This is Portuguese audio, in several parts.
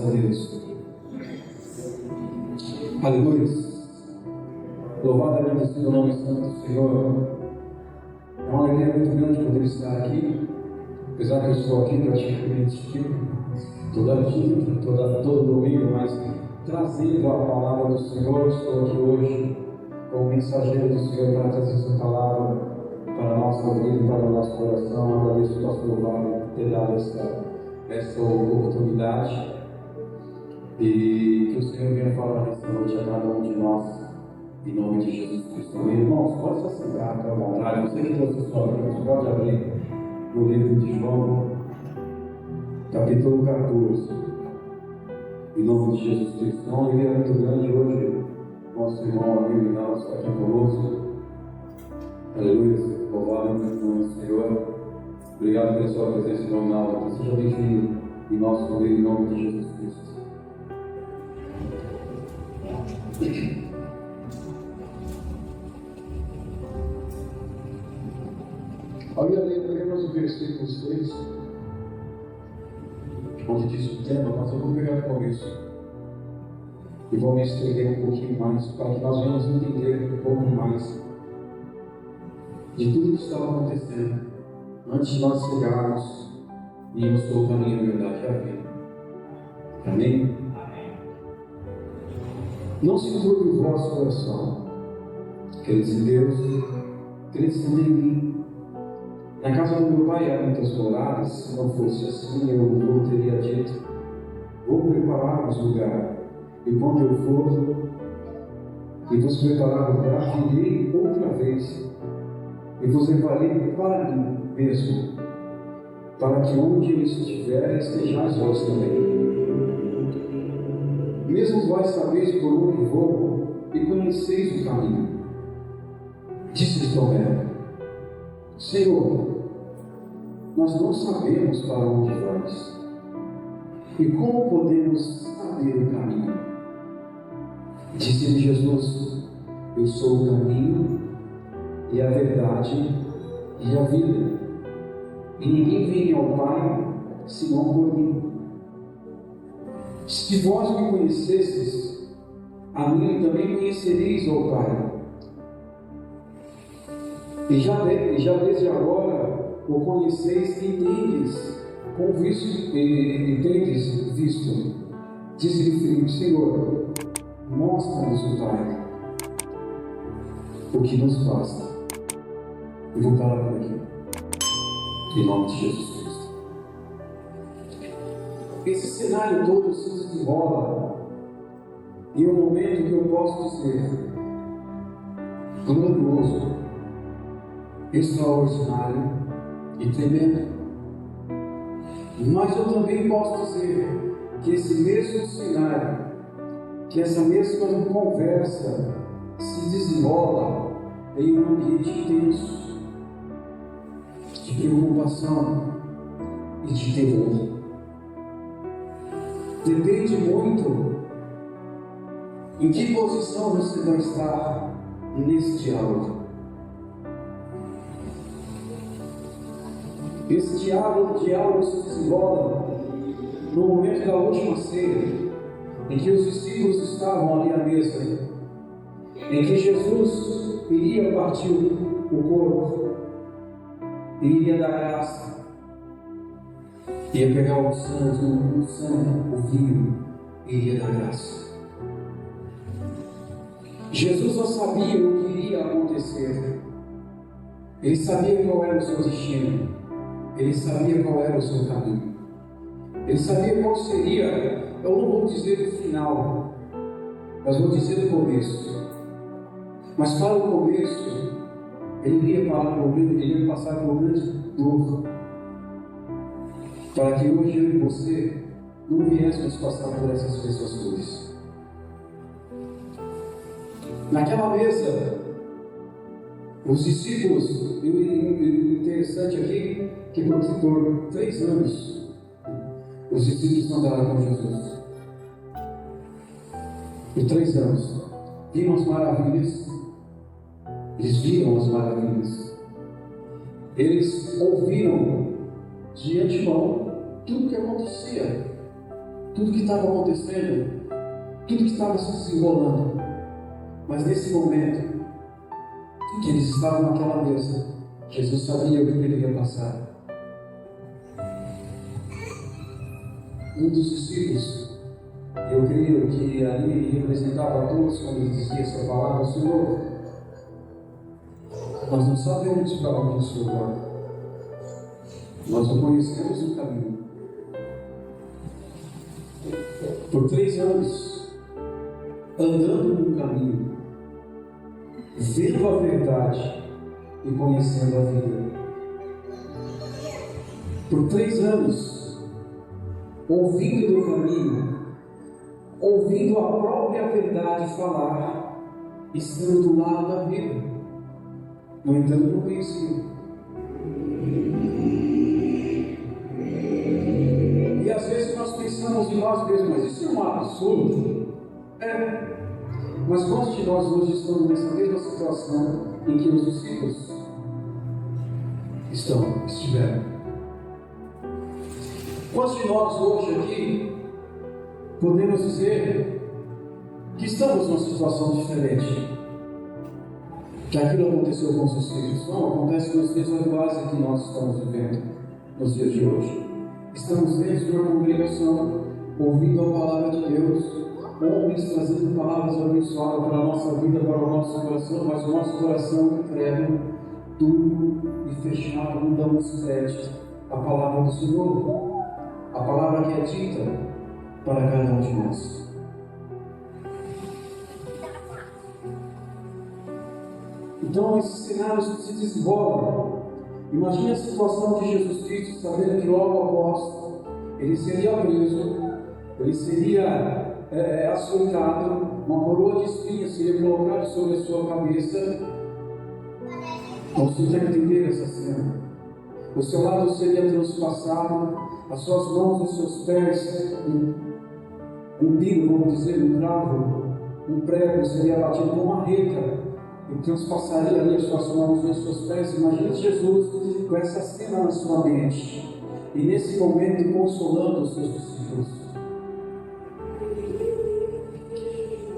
a Deus. Aleluia. Louvado é o nome santo do Senhor. É uma alegria muito grande poder estar aqui. Apesar que eu estou aqui praticamente todo domingo, mas trazendo a palavra do Senhor. Estou aqui hoje como mensageiro do Senhor para trazer essa palavra para a nossa vida, para o nosso coração. Agradeço o pastor Wagner por ter dado essa oportunidade e que o Senhor venha falar nessa noite a cada um de nós, em nome de Jesus Cristo. Irmãos, pode se assentar à vontade. Você que trouxe a sua Bíblia, você pode abrir no livro de João, capítulo 14, em nome de Jesus Cristo. É uma alegria muito grande hoje. Nosso irmão, amigo Minal está aqui conosco. Aleluia, louvado em nome do Senhor. Obrigado pela sua presença em nome da aula. Seja bem-vindo em nosso meio, em nome de Jesus Cristo. Alguém ler apenas o versículo 6, onde diz o tema, mas eu vou pegar no começo e vou me estender um pouquinho mais para que nós venhamos entender um pouco mais de tudo que estava acontecendo antes de nós chegarmos e irmos pelo caminho, a verdade e a vida. Amém? Não se turbe o vosso coração, credes em Deus, credes também em mim. Na casa do meu pai há muitas moradas. Se não fosse assim, eu teria dito: vou preparar-vos lugar, e quando eu for e vos preparar lugar, virei outra vez e vos levarei para mim mesmo, para que onde eu estiver estejais vós também. Mesmo vós sabeis por onde vou e conheceis o caminho. Disse Tomé: Senhor, nós não sabemos para onde vais, e como podemos saber o caminho? Disse-lhe Jesus: eu sou o caminho e a verdade e a vida, e ninguém vem ao Pai senão por mim. Se vós me conhecesseis, a mim também conhecereis ao Pai. E já desde agora o conheceis e tendes visto. Disse-lhe Filipe: Senhor, mostra-nos o Pai, o que nos basta. E vou parar por aqui, em nome de Jesus Cristo. Esse cenário todo se desenrola em um momento que eu posso dizer glorioso, extraordinário e tremendo. Mas eu também posso dizer que esse mesmo cenário, que essa mesma conversa se desenrola em um ambiente tenso, de preocupação e de terror. Depende muito em que posição você vai estar nesse diálogo. Esse diálogo se desenrola no momento da última ceia, em que os discípulos estavam ali à mesa, em que Jesus iria partir o corpo, iria dar graça, ia pegar o sangue, o vinho, e iria dar graça. Jesus já sabia o que iria acontecer. Ele sabia qual era o seu destino. Ele sabia qual era o seu caminho. Ele sabia qual seria, eu não vou dizer o final, mas vou dizer o começo. Mas para o começo, ele ia passar por grande dor, para que hoje eu e você não viéssemos passar por essas mesmas dores. Naquela mesa, os discípulos, e o interessante aqui, que por 3 anos, os discípulos andaram com Jesus. Por 3 anos, viram as maravilhas, eles viram as maravilhas, eles ouviram de antemão tudo o que acontecia. tudo que estava acontecendo, tudo que estava se desenrolando. Mas nesse momento em que eles estavam naquela mesa, Jesus sabia o que ele ia passar. Um dos discípulos, eu creio que ali representava a todos quando ele dizia essa palavra: Senhor, nós não sabemos para onde o Senhor vai, nós não conhecemos o caminho. Por 3 anos, andando no caminho, vendo a verdade e conhecendo a vida. Por 3 anos, ouvindo do caminho, ouvindo a própria verdade falar, estando do lado da vida. No entanto, não conhecia. E às vezes nós pensamos em nós mesmos, mas isso é um absurdo. Mas quantos de nós hoje estamos nessa mesma situação em que os discípulos estiveram? Quantos de nós hoje aqui podemos dizer que estamos numa situação diferente? Que aquilo aconteceu com os discípulos? Não, acontece nos dias atuais em que nós estamos vivendo, nos dias de hoje. Estamos dentro de uma congregação, ouvindo a palavra de Deus, homens trazendo palavras abençoadas para a nossa vida, para o nosso coração, mas o nosso coração incrédulo, duro e fechado, não damos crédito à palavra do Senhor, a palavra que é dita para cada um de nós. Então esses cenários se desenrolam. Imagine a situação de Jesus Cristo, sabendo que logo após ele seria preso, ele seria açoitado, uma coroa de espinhos seria colocada sobre a sua cabeça. Você já entender essa cena? O seu lado seria transpassado, as suas mãos, os seus pés, um bico, vamos dizer, um cravo, um prego seria batido com uma marreta e transpassaria ali as suas mãos e os seus pés. Imagine Jesus com essa cena na sua mente e nesse momento consolando os seus discípulos.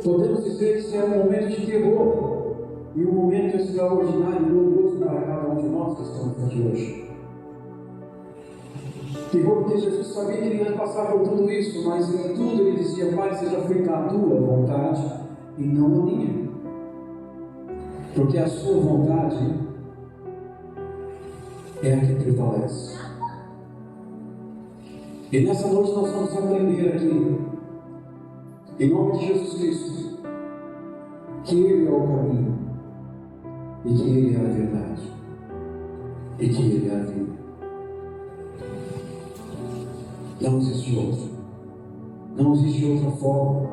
Podemos dizer que isso é um momento de terror e um momento extraordinário e glorioso para cada um de nós que estamos aqui hoje. Terror porque Jesus sabia que ele ia passar por tudo isso, mas em tudo ele dizia: Pai, seja feita a tua vontade e não a minha. Porque a sua vontade é a que prevalece. E nessa noite nós vamos aprender aqui, em nome de Jesus Cristo, que Ele é o caminho, e que Ele é a verdade, e que Ele é a vida. Não existe outro. Não existe outra forma.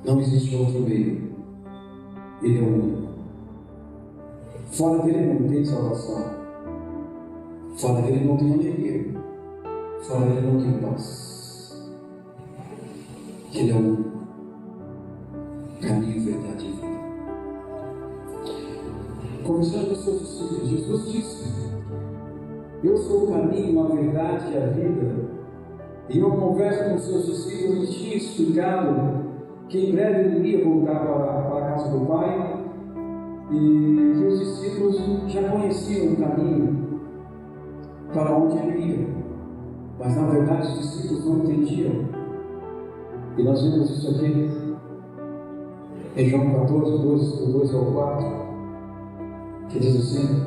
Não existe outro meio. Ele é o único. Fora dele não tem salvação. Fora dele não tem alegria. Fora dele não tem paz. Ele é o único. Caminho, verdade e vida. Conversando com os seus discípulos, Jesus disse: Eu sou o caminho, a verdade e a vida. E eu converso com os seus discípulos, ele tinha explicado que em breve ele iria voltar para a casa do Pai e que os discípulos já conheciam o caminho para onde ele ia, mas na verdade os discípulos não entendiam. E nós vemos isso aqui em João 14, 2 ao 4, que diz assim: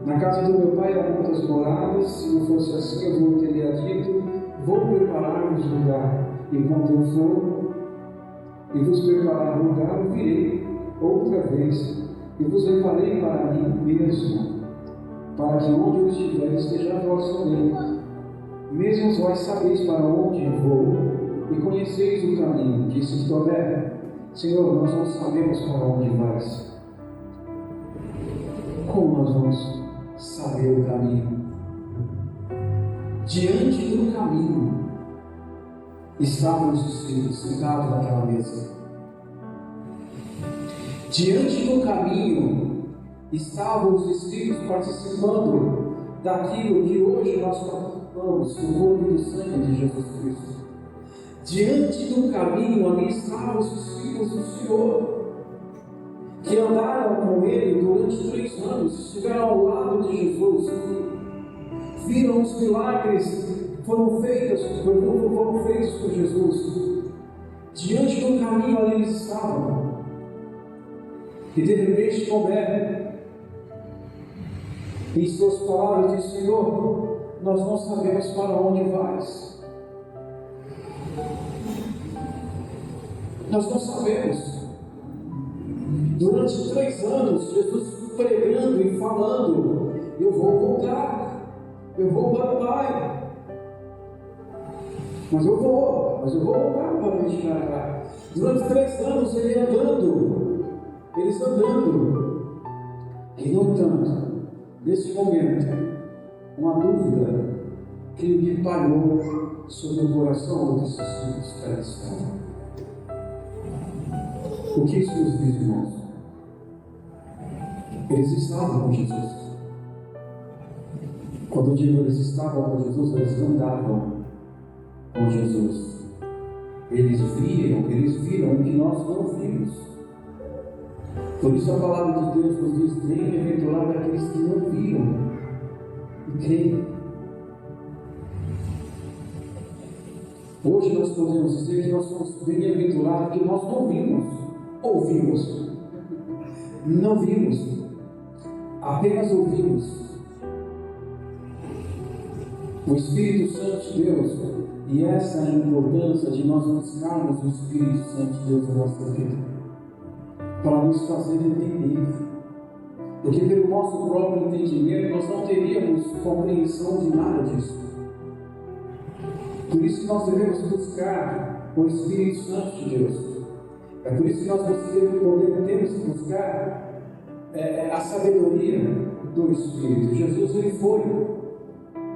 Na casa do meu Pai há muitas moradas, se não fosse assim eu vou teria dito: vou preparar-vos lugar. E quando eu for e vos preparar lugar, eu virei outra vez e vos levarei para mim mesmo, para que onde eu estiver esteja vós também. Mesmo vós sabeis para onde eu vou e conheceis o caminho. Disse Tomé: Senhor, nós não sabemos para onde vais. Como nós vamos saber o caminho? Diante do caminho estavam os discípulos sentados naquela mesa. Diante do caminho estavam os discípulos participando daquilo que hoje nós pães do corpo e do sangue de Jesus Cristo. Diante do caminho ali estavam os filhos do Senhor, que andaram com Ele durante 3 anos, estiveram ao lado de Jesus, viram os milagres foram feitos por Jesus. Diante do caminho ali eles estavam. E de repente Tomé, em suas palavras, diz: Senhor, nós não sabemos para onde vais. Nós não sabemos. Durante 3 anos, Jesus pregando e falando: eu vou voltar, eu vou para o Pai. Mas eu vou voltar para me enxergar. Durante 3 anos eles andando. E no entanto, nesse momento, uma dúvida que lhe pairou sobre o coração desses filhos que ali estavam. O que isso nos diz, irmãos? Eles estavam com Jesus. Quando eu digo eles estavam com Jesus, eles andavam com Jesus. Eles viram o que nós não vimos. Por isso a palavra de Deus nos diz: bem-aventurado aqueles que não viram e creem. Hoje nós podemos dizer que nós somos bem-aventurados porque nós não vimos, ouvimos. Não vimos, apenas ouvimos. O Espírito Santo de Deus, e essa é a importância de nós buscarmos o Espírito Santo de Deus na nossa vida, para nos fazer entender. Porque pelo nosso próprio entendimento nós não teríamos compreensão de nada disso. Por isso que nós devemos buscar o Espírito Santo de Deus. É por isso que nós temos que buscar a sabedoria do Espírito. Jesus ele foi,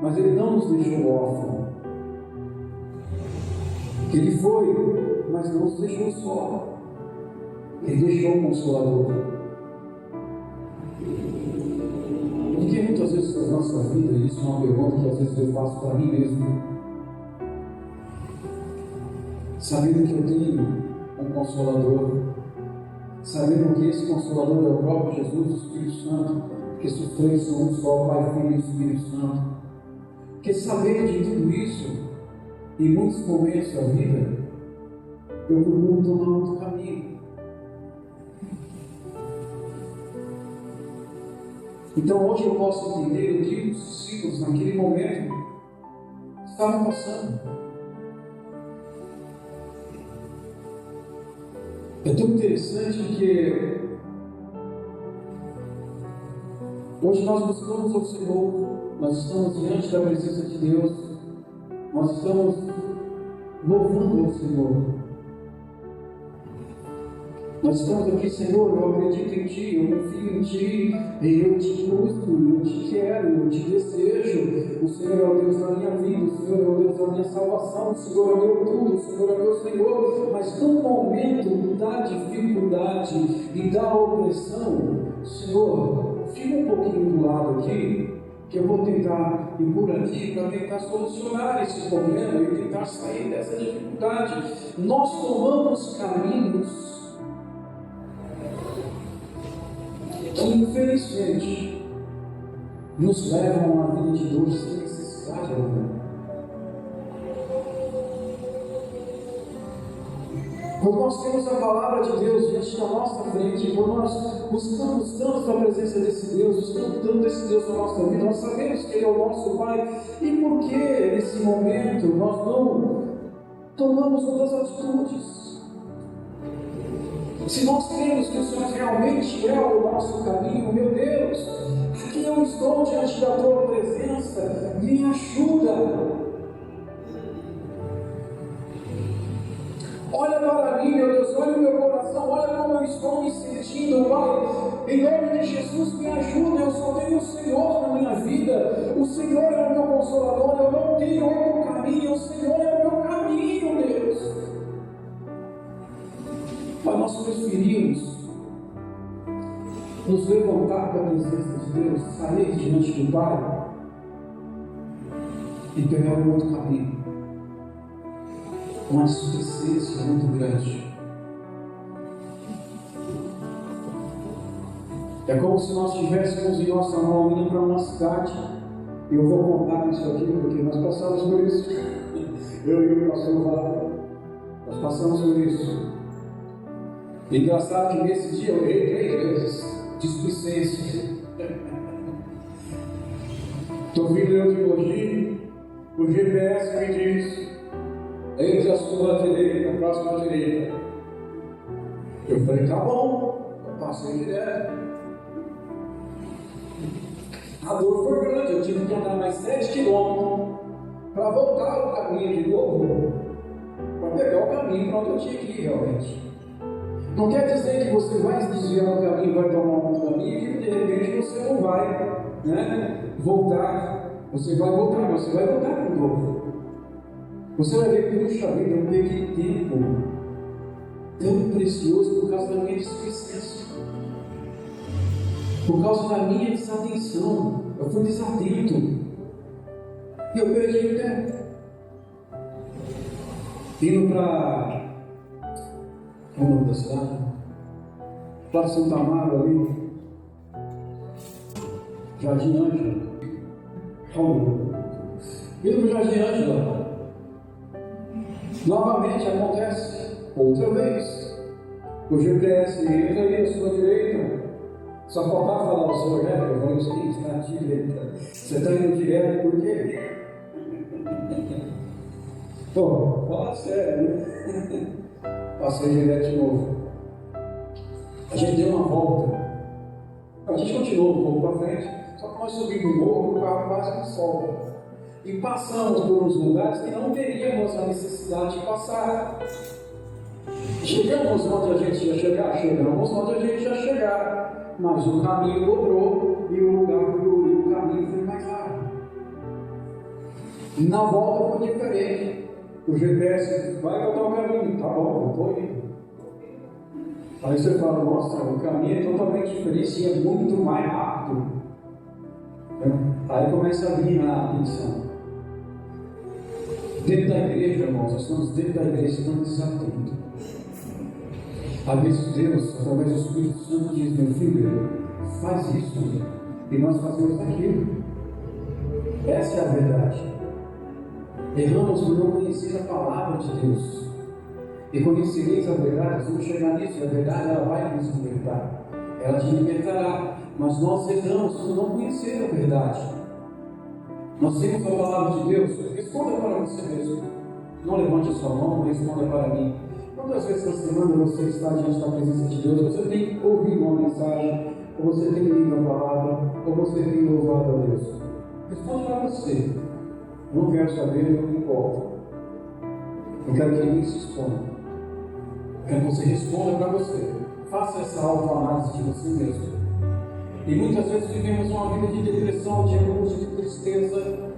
mas ele não nos deixou órfãos. Ele foi, mas não nos deixou só. Ele deixou o Consolador. Porque muitas vezes na nossa vida, isso é uma pergunta que às vezes eu faço para mim mesmo, sabendo que eu tenho um Consolador, sabendo que esse Consolador é o próprio Jesus, o Espírito Santo, porque os 3 são um só, Pai, Filho e Espírito Santo. Porque sabendo de tudo isso, em muitos momentos da vida, eu procuro tomar outro caminho. Então hoje eu posso entender o que os discípulos naquele momento estavam passando. É tão interessante que hoje nós buscamos o Senhor, nós estamos diante da presença de Deus, nós estamos louvando ao Senhor. Nós estamos aqui: Senhor, eu acredito em Ti, eu confio em Ti, eu Te busco, eu Te quero, eu Te desejo. O Senhor é o Deus da minha vida, o Senhor é o Deus da minha salvação, o Senhor é meu tudo, o Senhor é meu Senhor. Mas no momento da dificuldade e da opressão, Senhor, fica um pouquinho do lado aqui, que eu vou tentar ir por aqui para tentar solucionar esse problema e tentar sair dessa dificuldade. Nós tomamos caminhos que infelizmente nos levam a uma vida de dor sem necessidade alguma. Quando nós temos a palavra de Deus diante da nossa frente, quando nós buscamos tanto a presença desse Deus, buscamos tanto esse Deus na nossa vida, nós sabemos que Ele é o nosso Pai. E por que nesse momento nós não tomamos outras atitudes? Se nós cremos que o Senhor realmente é o nosso caminho, meu Deus, aqui eu estou diante da Tua presença, me ajuda. Olha para mim, meu Deus, olha o meu coração, olha como eu estou me sentindo, Pai. Em nome de Jesus, me ajuda. Eu só tenho o Senhor na minha vida. O Senhor é o meu Consolador. Eu não tenho outro caminho. O Senhor é o meu caminho, Deus. Mas nós preferimos nos levantar da presença de Deus, sair diante do Pai e pegar um outro caminho. Uma displicência muito grande. É como se nós estivéssemos em nossa mão indo para uma cidade. Eu vou contar isso aqui porque nós passamos por isso. Eu e o pastor Wagner, nós passamos por isso. E engraçado que nesse dia eu errei 3 vezes. Displicência. Estou vindo eu de Mogi, o GPS me diz: entre a sua direita, a próxima direita. Eu falei: tá bom, eu passei direto. A dor foi grande, eu tive que andar mais 7 quilômetros para voltar o caminho de novo, para pegar o caminho para onde eu tinha que ir realmente. Não quer dizer que você vai se desviar do caminho, vai tomar um outro caminho, e que de repente você não vai, voltar. Você vai voltar, mas você vai voltar de novo. Você vai ver que, puxa vida, eu peguei tempo tão precioso por causa da minha displicência. Por causa da minha desatenção. Eu fui desatento. E eu perdi o tempo. Indo para... qual é o nome da cidade? Para Santa Amaro ali. Jardim Ângela. Indo para o Jardim Ângela. Novamente acontece. Outra vez. O GPS entra ali à sua direita. Só faltava falar o seu Rogério, eu falei o seguinte: está à direita. Você está indo direto por quê? Pô, fala sério, né? Passei direto de novo. A gente deu uma volta. A gente continuou um pouco para frente, só que nós subimos o morro, o carro quase não sobe. E passamos por uns lugares que não teríamos a necessidade de passar. Chegamos onde a gente ia chegar? Chegamos onde a gente ia chegar. Mas o caminho dobrou e o caminho foi mais rápido. Na volta foi diferente. O GPS vai botar o caminho. Tá bom, eu estou indo. Aí você fala: nossa, o caminho é totalmente diferente e é muito mais rápido. Aí começa a vir a atenção. Dentro da igreja, irmãos, nós estamos dentro da igreja, estamos desatentos. Às vezes Deus, através do Espírito Santo, diz: meu filho, faz isso, e nós fazemos aquilo. Essa é a verdade. Erramos por não conhecer a palavra de Deus. E conhecereis a verdade, vamos chegar nisso, e a verdade ela vai nos libertar. Ela te libertará. Mas nós erramos por não conhecer a verdade. Nós temos a palavra de Deus. Responda para você mesmo. Não levante a sua mão, não responda para mim. Quantas vezes na semana você está diante da presença de Deus, você tem ouvido uma mensagem, ou você tem lido a palavra, ou você tem louvado a Deus? Responde para você. Não quero saber, não me importa. Eu quero que ninguém se exponha. Eu quero que você responda para você. Faça essa autoanálise de você mesmo. E muitas vezes vivemos uma vida de depressão, de angústia, de tristeza.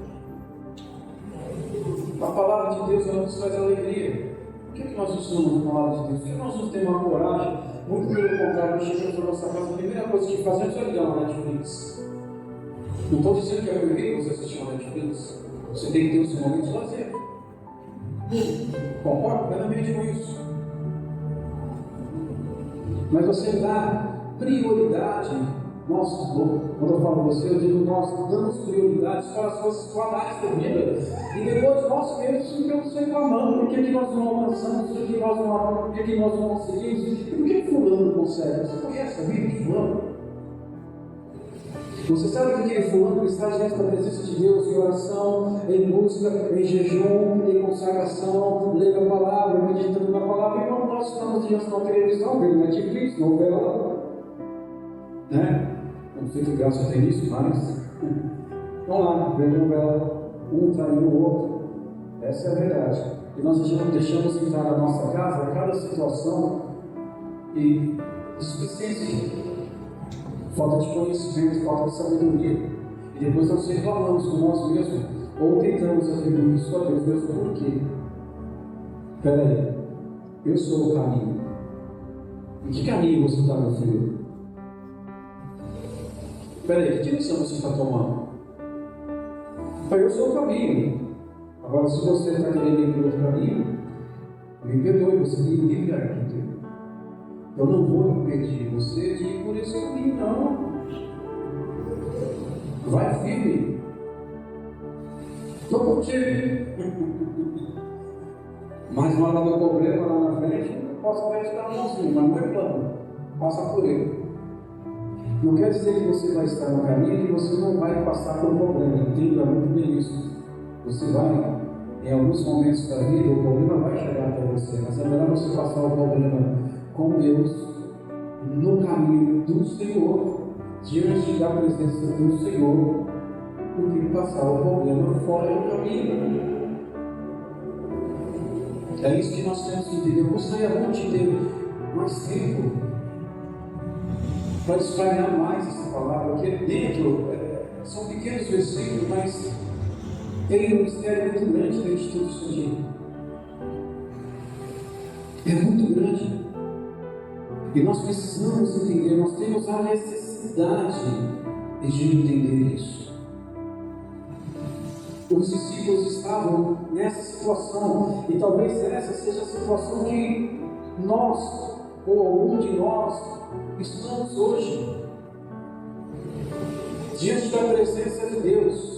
A palavra de Deus ela nos traz alegria. Por que nós estudamos na palavra de Deus? Por que nós não temos uma coragem? Muito pelo contrário, nós chegamos na nossa casa, a primeira coisa que fazemos é ligar uma Netflix. Não estou dizendo que é proibido você assistir uma Netflix. Você tem que ter o seu momento de lazer. Concordo plenamente com isso. Mas você dá prioridade. Quando eu falo você, eu digo: nós damos prioridades para as coisas banais da vida. E depois nós mesmos ficamos reclamando: por que nós não alcançamos, por que nós não conseguimos, e por que fulano consegue? Você conhece a vida de fulano? Você sabe que fulano está diante da presença de Deus em oração, em busca, em jejum, em consagração, lendo a palavra, meditando na palavra, e quando nós estamos diante da televisão, vendo Netflix, novela, não sei que graça tem isso, mas vamos lá, vendo novela, um traindo o outro. Essa é a verdade. E nós deixamos entrar na nossa casa cada situação e displicência, falta de conhecimento, falta de sabedoria. E depois nós reclamamos com nós mesmos, ou tentamos atribuir isso a Deus. Deus, por quê? Espera aí, eu sou o caminho. Em que caminho você está, meu filho? Espera aí, que direção você está tomando? Eu sou o caminho. Agora, se você está querendo ir para outro caminho, me perdoe, você tem livre arbítrio. Eu não vou impedir você de ir por esse caminho, não. Vai firme. Estou contigo. Mas na hora do problema, lá na frente, eu posso até te dar um mãozinho, mas não é plano. Passa por ele. Não quer dizer que você vai estar no caminho e que você não vai passar por um problema. Entenda muito bem isso. Você vai, em alguns momentos da vida, o problema vai chegar até você, mas é melhor você passar o problema com Deus, no caminho do Senhor, diante da presença do Senhor, do que passar o problema fora do caminho. É isso que nós temos que entender. Eu gostaria muito de ter mais tempo para espalhar mais essa palavra, porque dentro são pequenos versículos, mas tem um mistério muito grande dentro de tudo isso aqui. É muito grande. E nós precisamos entender, nós temos a necessidade de entender isso. Os discípulos estavam nessa situação, e talvez essa seja a situação que nós, ou algum de nós, estamos hoje, diante da presença de Deus,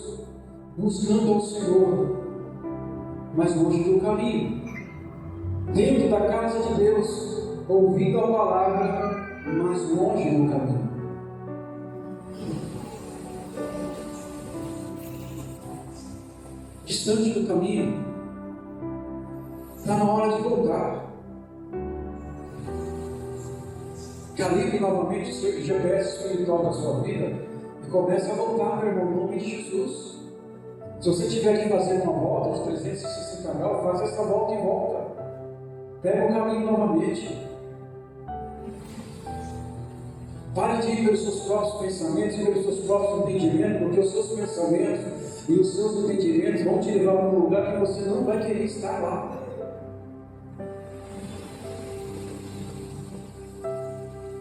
buscando ao Senhor, mas longe do caminho, dentro da casa de Deus, ouvindo a palavra, mas longe do caminho. Distante do caminho, está na hora de voltar. Calibre novamente o seu GPS espiritual da sua vida e comece a voltar, meu irmão, em nome de Jesus. Se você tiver que fazer uma volta de 360 graus, faz essa volta e volta. Pega o caminho novamente. Pare de ir pelos seus próprios pensamentos e pelos seus próprios entendimentos, porque os seus pensamentos e os seus entendimentos vão te levar para um lugar que você não vai querer estar lá.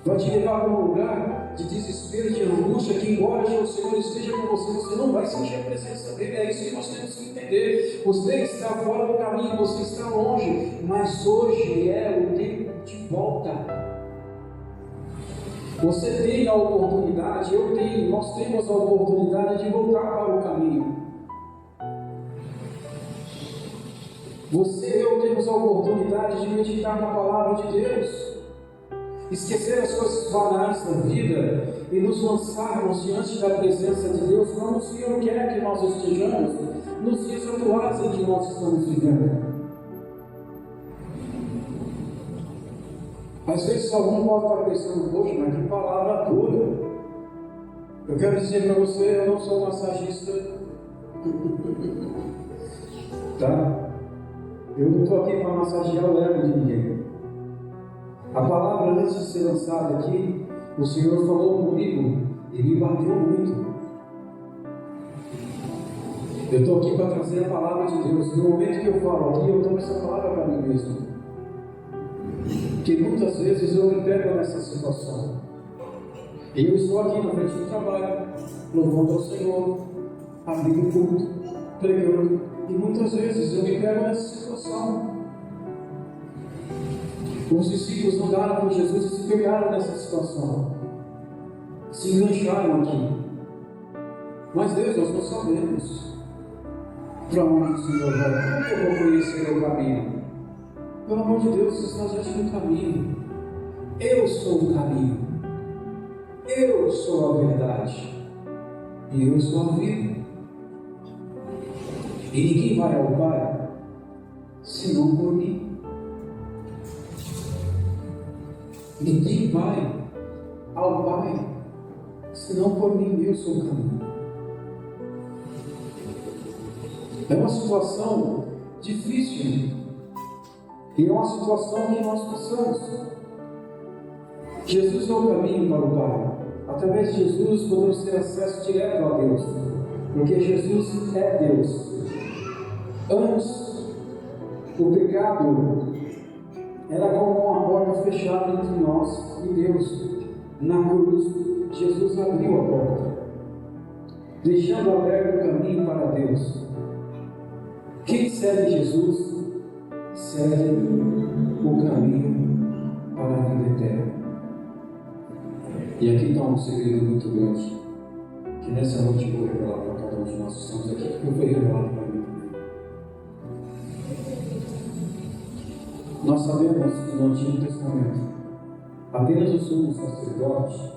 Vai te levar para um lugar de desespero, de angústia, que embora o Senhor esteja com você, você não vai sentir a presença dele. É isso que nós temos que entender. Você está fora do caminho, você está longe, mas hoje é o tempo de volta. Você tem a oportunidade, eu tenho, nós temos a oportunidade de voltar para o caminho. Você e eu temos a oportunidade de meditar na palavra de Deus, esquecer as coisas banais da vida e nos lançarmos diante da presença de Deus, como o Senhor quer que nós estejamos nos dias atuais em que nós estamos vivendo. Às vezes algum pode estar pensando, poxa, mas que palavra dura. Eu quero dizer para você, eu não sou massagista. Tá? Eu não estou aqui para massagear o ego de ninguém. A palavra, antes de ser lançada aqui, o Senhor falou comigo e me bateu muito. Eu estou aqui para trazer a palavra de Deus. No momento que eu falo aqui, eu tomo essa palavra para mim mesmo. Porque muitas vezes eu me pego nessa situação. E eu estou aqui na frente do trabalho, louvando ao Senhor, abrindo o culto, pregando. E muitas vezes eu me pego nessa situação. Os discípulos andaram com Jesus e se pegaram nessa situação. Se engancharam aqui. Mas Deus, nós não sabemos para onde o Senhor vai. Como que eu vou conhecer o caminho? Pelo amor de Deus, você está diante do caminho. Eu sou o caminho. Eu sou a verdade. E eu sou a vida. E ninguém vai ao Pai senão por mim. Ninguém vai ao Pai senão por mim. Eu sou o caminho. É uma situação difícil. E é uma situação que nós passamos. Jesus é o caminho para o Pai. Através de Jesus podemos ter acesso direto a Deus, porque Jesus é Deus. Antes, o pecado era como uma porta fechada entre nós e Deus. Na cruz, Jesus abriu a porta, deixando aberto o caminho para Deus. Quem segue Jesus, segue o caminho para a vida eterna. E aqui está um segredo muito grande, que nessa noite eu vou revelar para cada um de nós que estamos aqui, que foi revelado para mim também. Nós sabemos que no Antigo Testamento, apenas o sumo sacerdote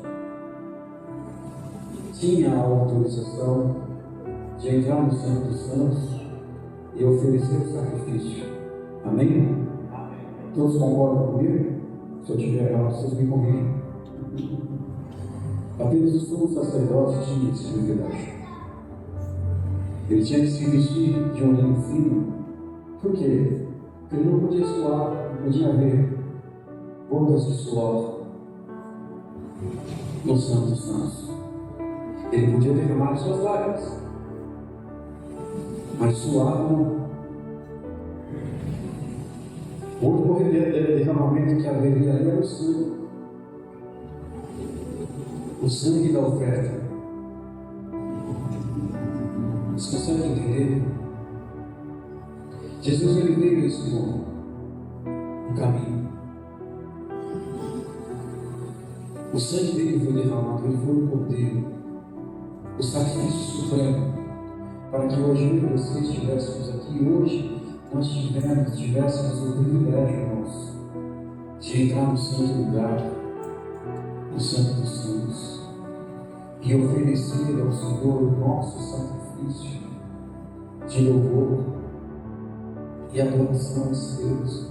tinha a autorização de entrar no Santo dos Santos e oferecer o sacrifício. Amém? Amém. Todos concordam comigo? Se eu tiver errado, vocês me corrigem. Apenas o sumo sacerdote tinha esse privilégio. Ele tinha que se vestir de um linho fino. Por quê? Porque ele não podia suar, não podia haver gotas de suor no Santo dos Santos. Ele podia derramar as suas lágrimas, mas suar não. Outro derramamento que haveria ali era o sangue. O sangue da oferta. Vocês conseguem entender? Jesus ele veio e ensinou o caminho. O sangue dele foi derramado, ele foi o cordeiro, o sacrifício supremo, para que hoje eu e você estivéssemos aqui. Hoje nós tivéssemos o privilégio, irmãos, de entrar no santo lugar, no Santo dos Santos, e oferecer ao Senhor o nosso sacrifício de louvor e adoração a Deus.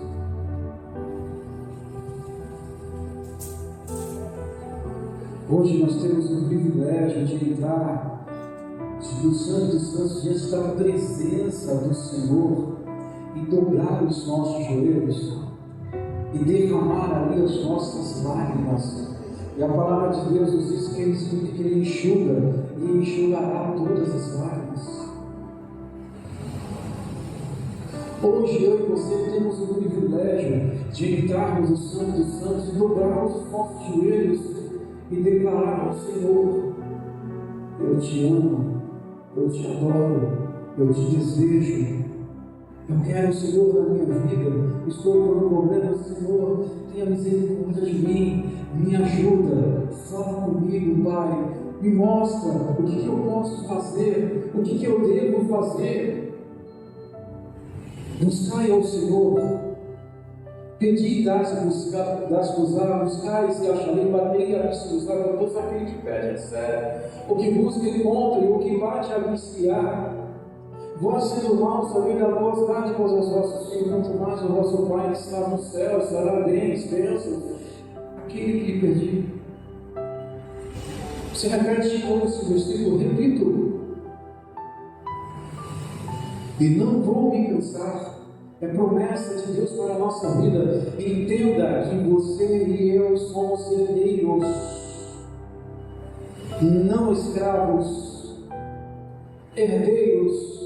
Hoje nós temos o privilégio de entrar no Santo dos Santos diante da presença do Senhor e dobrar os nossos joelhos e derramar ali as nossas lágrimas. E a palavra de Deus nos diz que Ele enxuga e enxugará todas as lágrimas. Hoje eu e você temos o privilégio de entrarmos no Santo dos Santos e dobrarmos os nossos joelhos e declarar ao Senhor: eu te amo, eu te adoro, eu te desejo, eu quero o Senhor na minha vida, estou com um problema, Senhor, tenha misericórdia de mim, me ajuda, fala comigo, Pai, me mostra o que eu posso fazer, o que eu devo fazer. Buscai ao Senhor, pedi e dás-vos-á, buscai e acharei, batei e abrir-se-vos-á. Todos aquele que pede recebe, o que busca encontra, e o que bate abrir-se-á. Vós, sendo maus, sabei dar boas dádivas aos vossos filhos, quanto mais o vosso Pai que está no céu dará bens, bênçãos aquele que lhe pedir. Você repete de novo esse versículo, repito. E não vou me cansar. É promessa de Deus para a nossa vida. Entenda que você e eu somos herdeiros, não escravos, herdeiros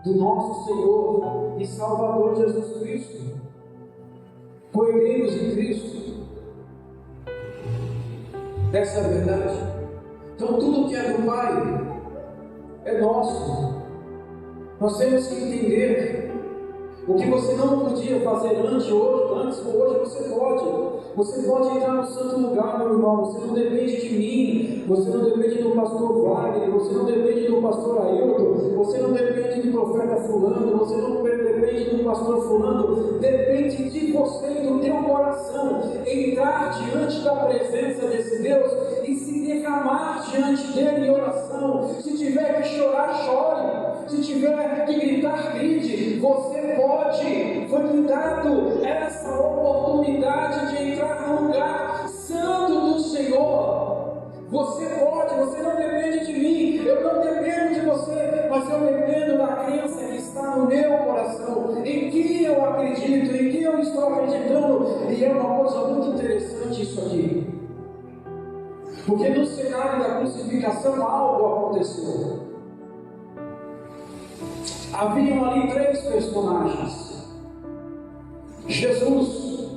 do nosso Senhor e Salvador Jesus Cristo, herdeiros de Cristo. Essa é a verdade. Então tudo que é do Pai é nosso. Nós temos que entender o que você não podia fazer antes, hoje você pode. Você pode entrar no santo lugar, meu irmão. Você não depende de mim, você não depende do pastor Wagner, você não depende do pastor Ailton, você não depende do profeta fulano, você não depende do pastor fulano. Depende de você e do teu coração entrar diante da presença desse Deus e se derramar diante dele em oração. Se tiver que chorar, chore. Se tiver que gritar, grite. Você pode. Foi lhe dado essa oportunidade de entrar no lugar santo do Senhor. Você pode, você não depende de mim, eu não dependo de você, mas eu dependo da crença que está no meu coração, em que eu acredito, em que eu estou acreditando. E é uma coisa muito interessante isso aqui, porque no cenário da crucificação algo aconteceu. Haviam ali 3 personagens: Jesus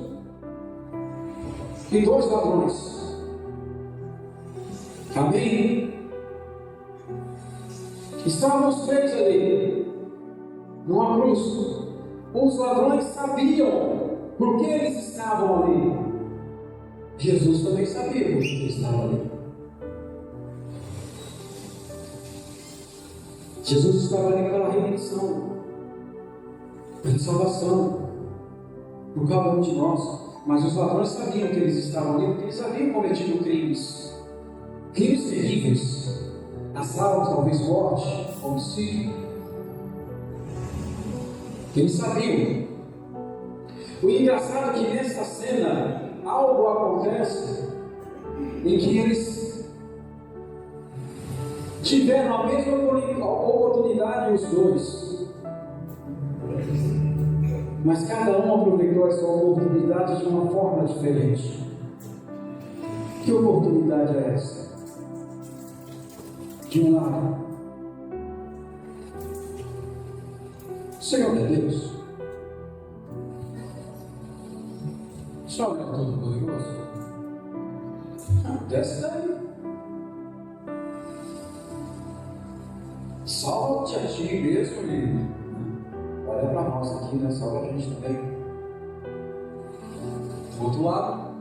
e 2 ladrões. Amém? Estavam os 3 ali. numa cruz. Os ladrões sabiam por que eles estavam ali. Jesus também sabia por que ele estava ali. Jesus estava ali pela redenção, pela salvação, por cada um de nós. Mas os ladrões sabiam que eles estavam ali, porque eles haviam cometido crimes terríveis, assalto, talvez morte, homicídio. Eles sabiam. O engraçado é que nessa cena algo acontece em que eles tiveram a mesma oportunidade os dois, mas cada um aproveitou essa oportunidade de uma forma diferente. Que oportunidade é essa? De um lado, o Senhor é Deus. O Senhor é todo-poderoso. Desce daí. Salva-te a ti mesmo e olha para nós aqui, né? Salva a gente também. Do outro lado,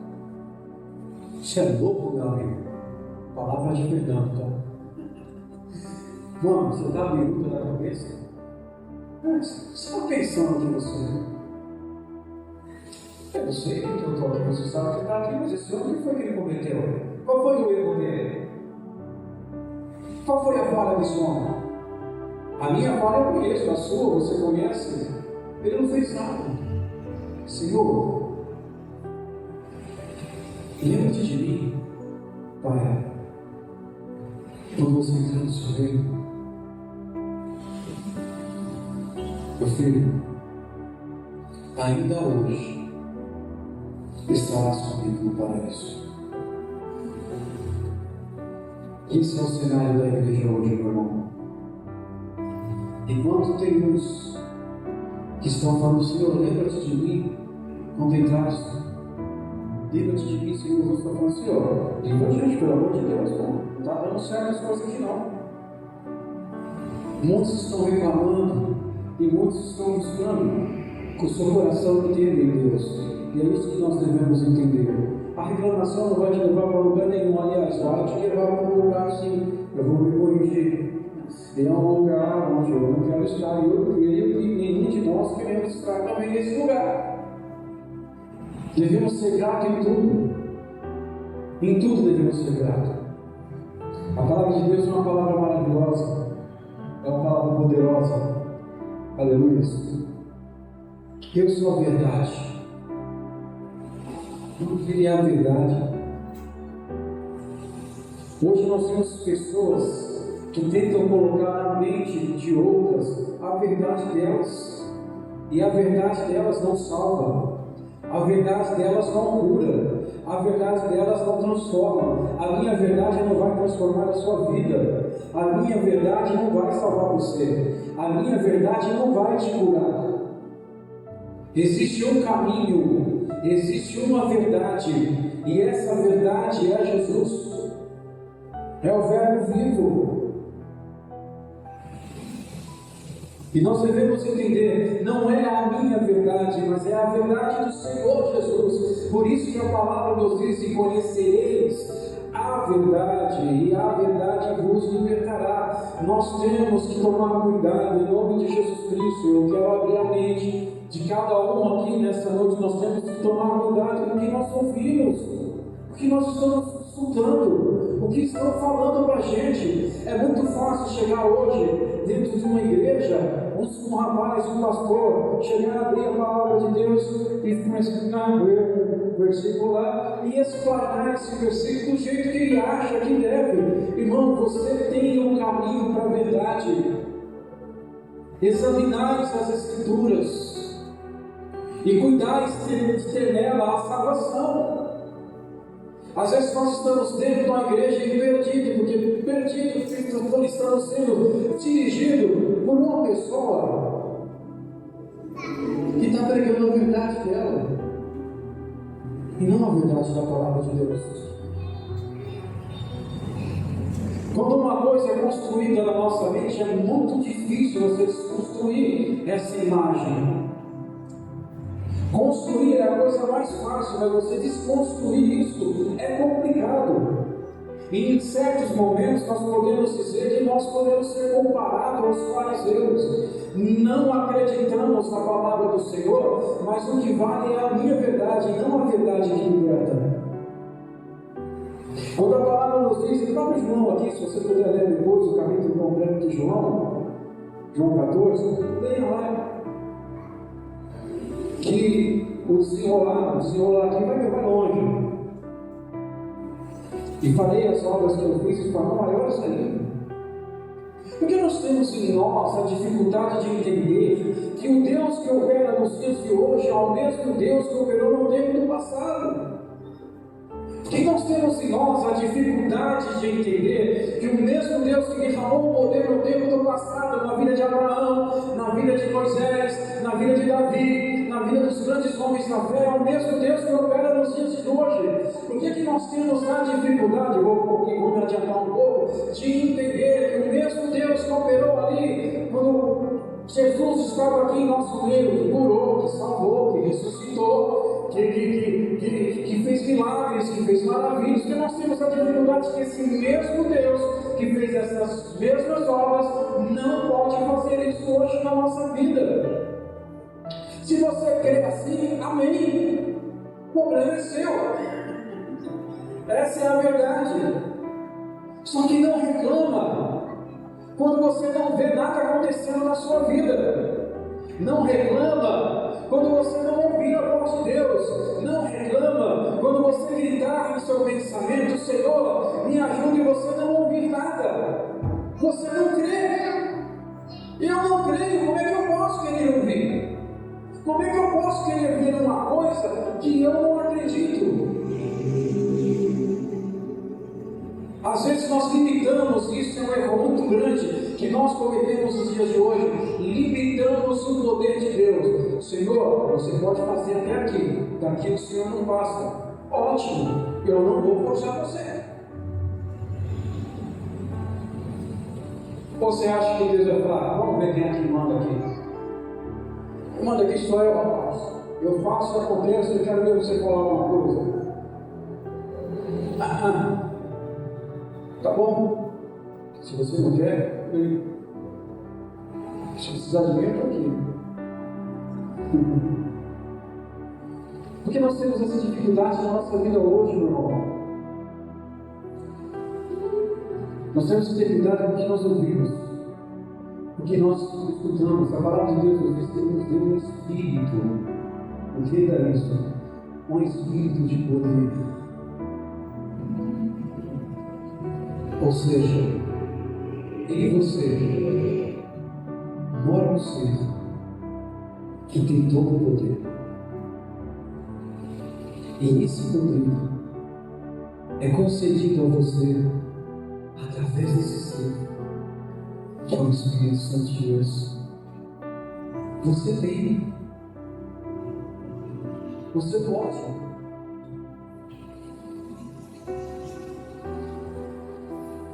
você é louco, meu amigo. Palavra de perdão, tá? Mano, você dá a minuta na cabeça? Você está pensando que você... Eu sei que eu estou aqui, você sabe que está aqui, mas esse homem, o que foi que ele cometeu? Qual foi o erro dele? Qual foi a falha desse homem? A minha falha eu conheço, a sua você conhece. Ele não fez nada. Senhor, lembra-te de mim, Pai, quando você entrar no seu reino. Meu filho, ainda hoje estarás comigo no paraíso. Esse é o cenário da igreja hoje, meu irmão. Enquanto tem uns que estão falando, Senhor, lembra-te de mim quando entrares. Lembra-te de mim, Senhor. Você está falando, Senhor, livra a gente, pelo amor de Deus, não está dando certo as coisas aqui não. Muitos estão reclamando e muitos estão buscando com o seu coração inteiro em Deus. E é isso que nós devemos entender. A reclamação não vai te levar para lugar nenhum, aliás, vai te levar para um lugar assim. Eu vou me corrigir. E é um lugar onde eu não quero estar, e eu creio que nenhum de nós queremos estar também nesse lugar. Devemos ser gratos em tudo. Em tudo devemos ser gratos. A palavra de Deus é uma palavra maravilhosa, é uma palavra poderosa. Aleluia. Eu sou a verdade. Tudo que é a verdade. Hoje nós temos pessoas que tentam colocar na mente de outras a verdade delas, e a verdade delas não salva, a verdade delas não cura, a verdade delas não transforma. A minha verdade não vai transformar a sua vida, a minha verdade não vai salvar você, a minha verdade não vai te curar. Existe um caminho, existe uma verdade, e essa verdade é Jesus, é o Verbo vivo. E nós devemos entender, não é a minha verdade, mas é a verdade do Senhor Jesus. Por isso que a palavra nos diz: e conhecereis a verdade, e a verdade vos libertará. Nós temos que tomar cuidado, em nome de Jesus Cristo. Eu quero abrir a mente de cada um aqui nessa noite. Nós temos que tomar cuidado com o que nós ouvimos, o que nós estamos escutando, o que estão falando para a gente. É muito fácil chegar hoje dentro de uma igreja, um rapaz, um pastor, chegar a abrir a palavra de Deus e começar a ler um versículo lá e explanar esse versículo do jeito que ele acha que deve. Irmão, você tem um caminho para a verdade. Examinais as Escrituras e cuidais de ter nela a salvação. Às vezes nós estamos dentro de uma igreja e perdidos porque estamos sendo dirigidos por uma pessoa que está pregando a verdade dela e não a verdade da palavra de Deus. Quando uma coisa é construída na nossa mente, é muito difícil você desconstruir essa imagem. Construir é a coisa mais fácil, mas você desconstruir isso é complicado. E em certos momentos nós podemos dizer que nós podemos ser comparados aos fariseus. Não acreditamos na palavra do Senhor, mas o que vale é a minha verdade, não a verdade que liberta. Quando a palavra nos diz, em próprio João aqui, se você puder ler depois o capítulo completo de João 14, leia lá. Que o desenrolar aqui vai longe. E farei as obras que eu fiz e farão maiores ainda. Porque nós temos em nós a dificuldade de entender que o Deus que opera nos dias de hoje é o mesmo Deus que operou no tempo do passado. Que nós temos em nós a dificuldade de entender que o mesmo Deus que derramou o poder no tempo do passado, na vida de Abraão, na vida de Moisés, na vida de Davi, na vida dos grandes homens da fé, é o mesmo Deus que opera nos dias de hoje. Por que nós temos a dificuldade, vou me adiantar um pouco, de entender que o mesmo Deus que operou ali, quando Jesus estava aqui em nosso meio, que curou, que salvou, que ressuscitou, que fez milagres, que fez maravilhas, que nós temos a dificuldade que esse mesmo Deus que fez essas mesmas obras não pode fazer isso hoje na nossa vida. Se você crê assim, amém. O problema é seu. Essa é a verdade. Só que não reclama quando você não vê nada acontecendo na sua vida. Não reclama quando você não ouvir a voz de Deus. Não reclama quando você gritar no seu pensamento: Senhor, me ajude, e você não ouvir nada. Você não crê. Eu não creio. Como é que eu posso querer ouvir? Como é que eu posso querer ver uma coisa que eu não acredito? Às vezes nós limitamos, isso é um erro muito grande que nós cometemos nos dias de hoje, limitamos o poder de Deus. Senhor, você pode fazer até aqui, daqui o Senhor não passa. Ótimo, eu não vou forçar você. Você acha que Deus vai falar, vamos ver quem é que manda aqui? Manda aqui só eu, rapaz. Eu faço, acontece, eu quero ver você falar alguma coisa. Tá bom? Se você não quer, se precisar de mim, eu estou aqui. Porque nós temos essa dificuldade na nossa vida hoje, meu irmão. Nós temos essa dificuldade porque nós ouvimos, porque nós escutamos. A palavra de Deus nos deu um espírito. O que é isso? Um espírito de poder. Ou seja, em você mora um ser que tem todo o poder. E esse poder é concedido a você através desse ser, que é o Espírito Santo de Deus. Você tem. Você pode.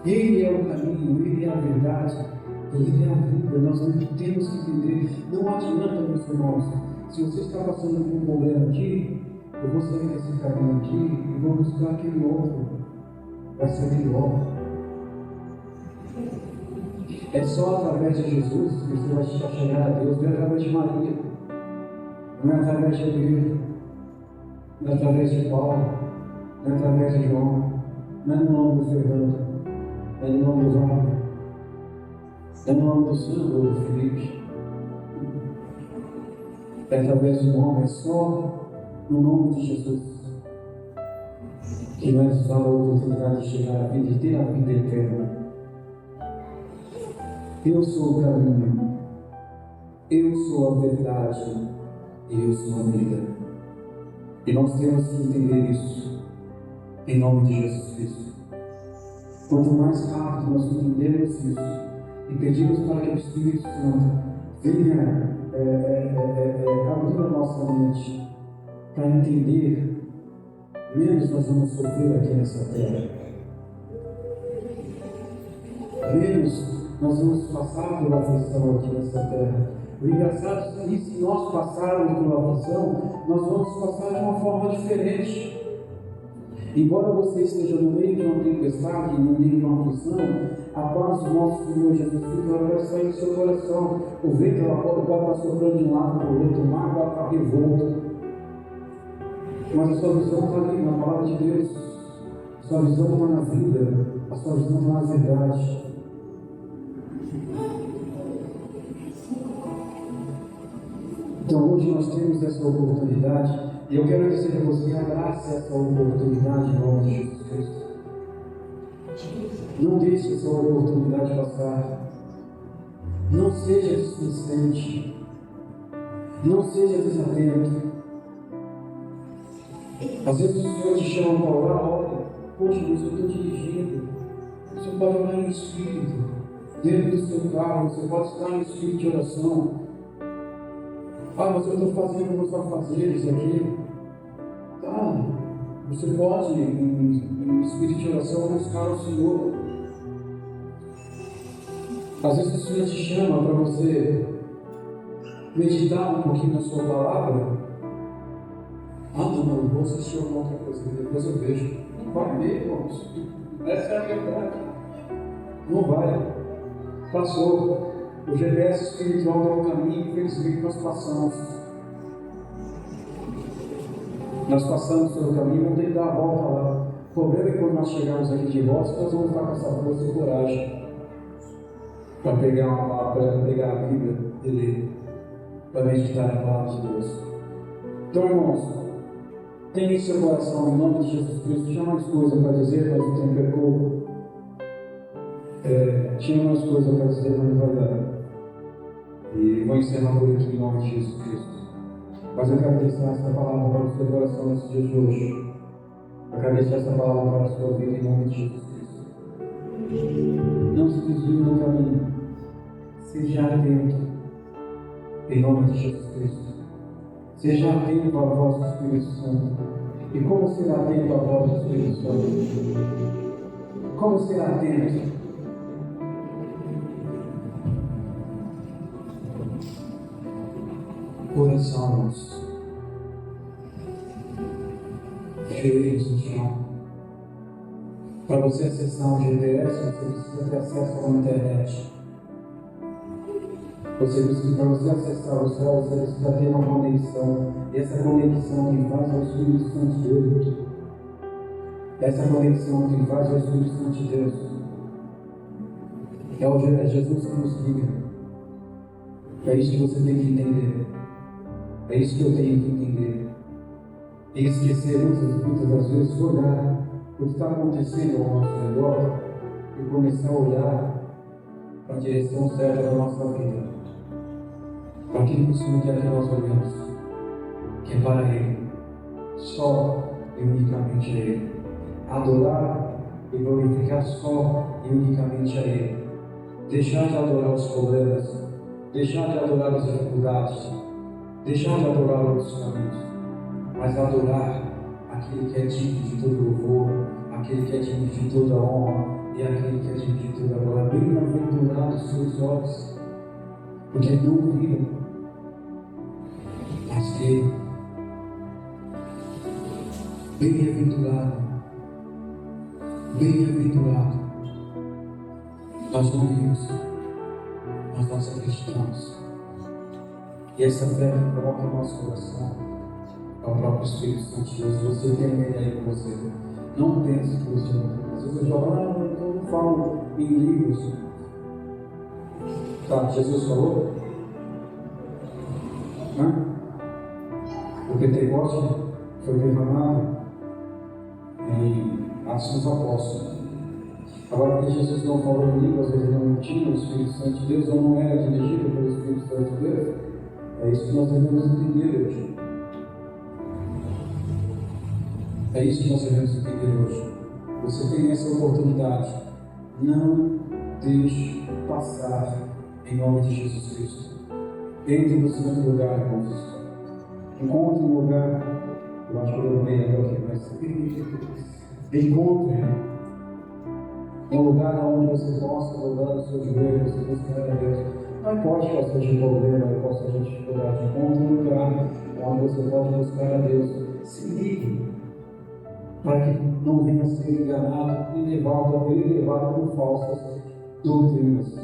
Ele é o caminho, Ele é a verdade, Ele é a vida. Nós temos que entender. Não adianta, meus irmãos, se você está passando por um problema aqui, eu vou sair desse caminho aqui e vou buscar aquele outro. Vai ser melhor. É só através de Jesus que você vai chegar a Deus. Não é através de Maria, não é através de Pedro, não é através de Paulo, não é através de João, não é no nome do Fernando, é no nome do Wagner, é no nome do Sandro ou do Felipe. É através do nome, é só no nome de Jesus que vai nos dar a oportunidade de chegar à vida e ter a vida eterna. Eu sou o caminho, eu sou a verdade, eu sou a vida. E nós temos que entender isso em nome de Jesus Cristo. Quanto mais rápido nós entendemos isso e pedimos para que o Espírito Santo venha abrir a nossa mente para entender, menos nós vamos sofrer aqui nessa terra. menos nós vamos passar por aflição aqui nessa terra. O engraçado é que se nós passarmos por aflição, nós vamos passar de uma forma diferente. Embora você esteja no meio de uma tempestade, no meio de uma aflição, a paz do nosso Senhor Jesus Cristo vai sair do seu coração. O vento pode estar soprando de um lado para o outro, o mar vai estar revolto. Mas a sua visão está ali na palavra de Deus. A sua visão está na vida. A sua visão está na verdade. Então hoje nós temos essa oportunidade. E eu quero dizer a você, abrace essa oportunidade em nome de Jesus Cristo. Não deixe essa oportunidade passar. Não seja displicente. Não seja desatento. Às vezes o Senhor te chama para orar, olha, poxa, mas eu estou dirigindo. Você pode orar em espírito. Dentro do seu carro, você pode estar em espírito de oração. Ah, mas eu estou fazendo meus afazeres aqui. Tá, você pode, em espírito de oração, buscar o Senhor. Às vezes o Senhor te chama para você meditar um pouquinho na sua palavra. Ah, não, eu vou assistir alguma outra coisa, depois eu vejo. Não vai ver, irmãos. Essa é a verdade. Não vai. Passou. O GPS espiritual é o caminho, infelizmente nós passamos. Nós passamos pelo caminho, vamos ter que dar a volta lá. O problema é que quando nós chegarmos aqui de volta, nós vamos estar com essa força e coragem para pegar uma palavra, para pegar a Bíblia e ler, para meditar na palavra de Deus. Então, irmãos, tenha em seu coração, em nome de Jesus Cristo, tinha mais coisa para dizer, mas o tempo é pouco. Tinha mais coisa para dizer, mas não vai dar. E vou encerrar por aqui em nome de Jesus Cristo. Mas eu quero deixar essa palavra para o seu coração nesse dia de hoje. Eu quero deixar essa palavra para a sua vida em nome de Jesus Cristo. Não se desvie do caminho. Seja atento em nome de Jesus Cristo. Seja atento à voz do Espírito Santo. E como ser atento à voz do Espírito Santo? Como ser atento? Corações feios no chão. Para você acessar um GPS, você precisa ter acesso à internet. Para você acessar o céu, você precisa ter uma conexão. E essa conexão que faz é o Espírito Santo de Deus. Essa conexão que faz é o Espírito Santo de Deus. É Jesus que nos liga. É isso que você tem que entender. É isso que eu tenho que entender. E esquecer muitas das vezes, olhar o que está acontecendo ao nosso redor e começar a olhar para a direção certa da nossa vida. Para aquilo que o Senhor quer que nós olhemos, que é para Ele, só e unicamente a Ele. Adorar e glorificar só e unicamente a Ele. Deixar de adorar os problemas, deixar de adorar as dificuldades, deixar de adorar outros caminhos, mas adorar aquele que é digno de todo louvor, aquele que é digno de toda honra e aquele que é digno de toda glória. Bem-aventurados os seus olhos, porque não viram, mas viram. Bem-aventurado, bem-aventurado. Nós não vimos, mas nós acreditamos. E essa fé que coloca no nosso coração é o próprio Espírito Santo de Deus. Você tem ele aí com você. Não pense que você não tem. Às vezes eu falo, então eu não falo em livros. Tá, Jesus falou? O Pentecoste foi derramado em Atos dos Apóstolos. Agora, porque Jesus não falou em línguas, ele não tinha o Espírito Santo de Deus, ou não era dirigido pelo Espírito Santo de Deus. É isso que nós devemos entender hoje. É isso que nós devemos entender hoje. Você tem essa oportunidade. Não deixe passar em nome de Jesus Cristo. Entre no seu lugar, irmãos. Encontre um lugar. Eu acho que eu não veio agora aqui, mas encontre um lugar onde você possa, dobrar os seus joelhos e buscar a Deus. Não importa qual seja o problema, qual seja a dificuldade, encontre um lugar onde você pode buscar a Deus. Se ligue, para que não venha a ser enganado e levado por falsas doutrinas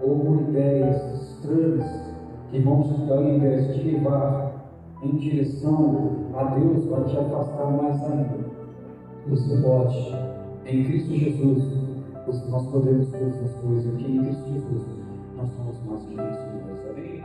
ou por ideias estranhas que vão, ao invés de te levar em direção a Deus, vai te afastar mais ainda. Você pode, em Cristo Jesus, nós podemos todas as coisas, porque em Cristo Jesus nós somos mais que vencedores. Amém?